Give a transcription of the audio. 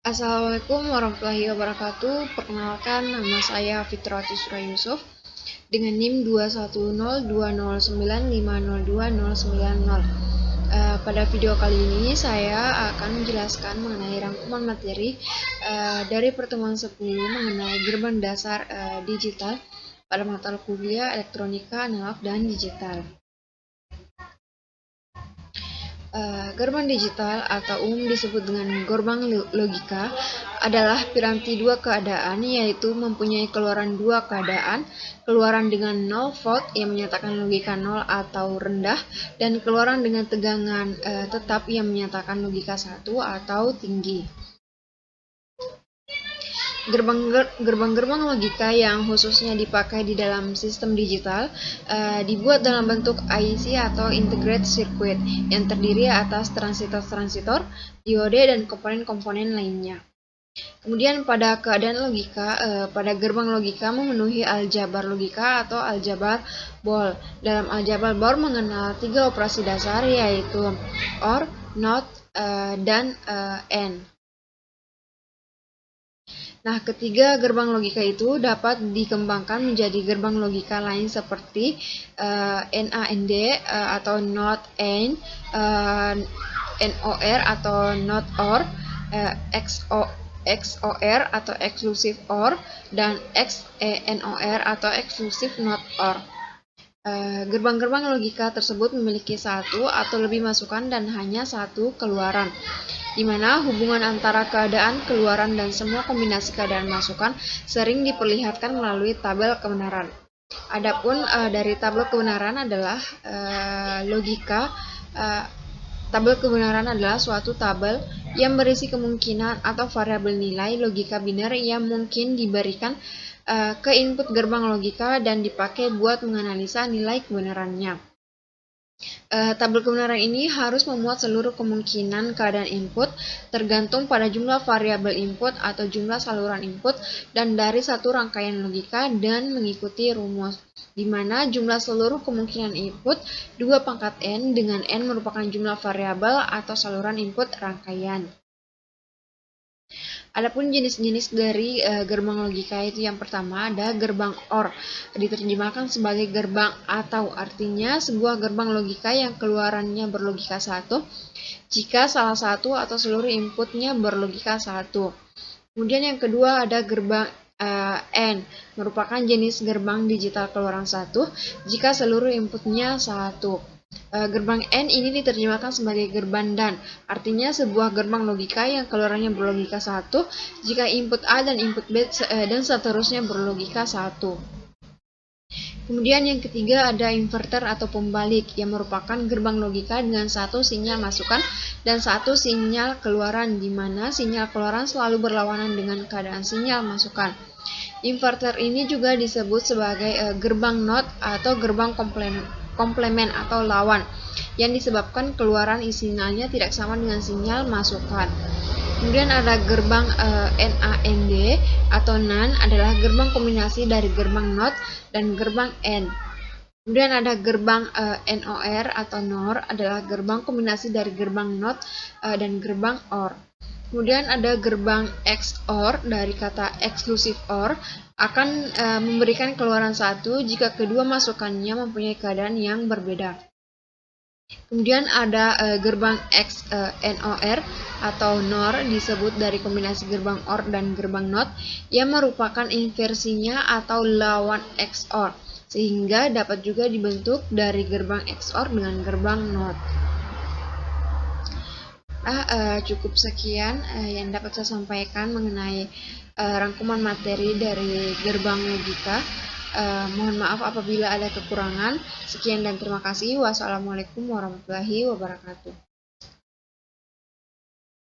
Assalamualaikum warahmatullahi wabarakatuh. Perkenalkan, nama saya Fitrati Surah Yusuf dengan NIM 21020950290. Pada video kali ini saya akan menjelaskan mengenai rangkuman materi dari pertemuan 10 mengenai gerbang dasar digital pada mata kuliah elektronika, analog, dan digital. Gerbang digital atau umum disebut dengan gerbang logika adalah piranti dua keadaan, yaitu mempunyai keluaran dua keadaan, keluaran dengan 0 volt yang menyatakan logika 0 atau rendah, dan keluaran dengan tegangan tetap yang menyatakan logika 1 atau tinggi. Gerbang-gerbang logika yang khususnya dipakai di dalam sistem digital dibuat dalam bentuk IC atau Integrated Circuit yang terdiri atas transistor-transistor, diode, dan komponen-komponen lainnya. Kemudian pada keadaan logika, pada gerbang logika memenuhi aljabar logika atau aljabar Boole. Dalam aljabar Boole mengenal 3 operasi dasar, yaitu OR, NOT, dan AND. Nah, ketiga gerbang logika itu dapat dikembangkan menjadi gerbang logika lain seperti NAND atau NOT AND, NOR atau NOT OR, XOR atau Exclusive OR, dan XNOR atau Exclusive NOT OR. Gerbang-gerbang logika tersebut memiliki satu atau lebih masukan dan hanya satu keluaran, di mana hubungan antara keadaan, keluaran, dan semua kombinasi keadaan masukan sering diperlihatkan melalui tabel kebenaran. Adapun dari tabel kebenaran adalah tabel kebenaran adalah suatu tabel yang berisi kemungkinan atau variabel nilai logika biner yang mungkin diberikan ke input gerbang logika dan dipakai buat menganalisa nilai kebenarannya. Tabel kebenaran ini harus memuat seluruh kemungkinan keadaan input tergantung pada jumlah variabel input atau jumlah saluran input dan dari satu rangkaian logika dan mengikuti rumus, di mana jumlah seluruh kemungkinan input 2 pangkat n, dengan n merupakan jumlah variabel atau saluran input rangkaian. Adapun jenis-jenis dari gerbang logika itu yang pertama ada gerbang OR, diterjemahkan sebagai gerbang atau, artinya sebuah gerbang logika yang keluarannya berlogika 1 jika salah satu atau seluruh inputnya berlogika 1. Kemudian yang kedua ada gerbang AND, merupakan jenis gerbang digital keluaran 1 jika seluruh inputnya 1. Gerbang AND ini diterjemahkan sebagai gerbang DAN, artinya sebuah gerbang logika yang keluarannya berlogika 1 jika input A dan input B dan seterusnya berlogika 1. Kemudian yang ketiga ada inverter atau pembalik, yang merupakan gerbang logika dengan satu sinyal masukan dan satu sinyal keluaran, di mana sinyal keluaran selalu berlawanan dengan keadaan sinyal masukan. Inverter ini juga disebut sebagai gerbang NOT atau gerbang komplemen atau lawan, yang disebabkan keluaran sinyalnya tidak sama dengan sinyal masukan. Kemudian ada gerbang NAND atau NAND, adalah gerbang kombinasi dari gerbang NOT dan gerbang AND. Kemudian ada gerbang NOR atau NOR, adalah gerbang kombinasi dari gerbang NOT dan gerbang OR. Kemudian ada gerbang XOR, dari kata Exclusive OR, akan memberikan keluaran 1 jika kedua masukannya mempunyai keadaan yang berbeda. Kemudian ada gerbang XNOR atau NOR, disebut dari kombinasi gerbang OR dan gerbang NOT yang merupakan inversinya atau lawan XOR, sehingga dapat juga dibentuk dari gerbang XOR dengan gerbang NOT. Cukup sekian yang dapat saya sampaikan mengenai rangkuman materi dari gerbang logika. Mohon maaf apabila ada kekurangan. Sekian dan terima kasih. Wassalamualaikum warahmatullahi wabarakatuh.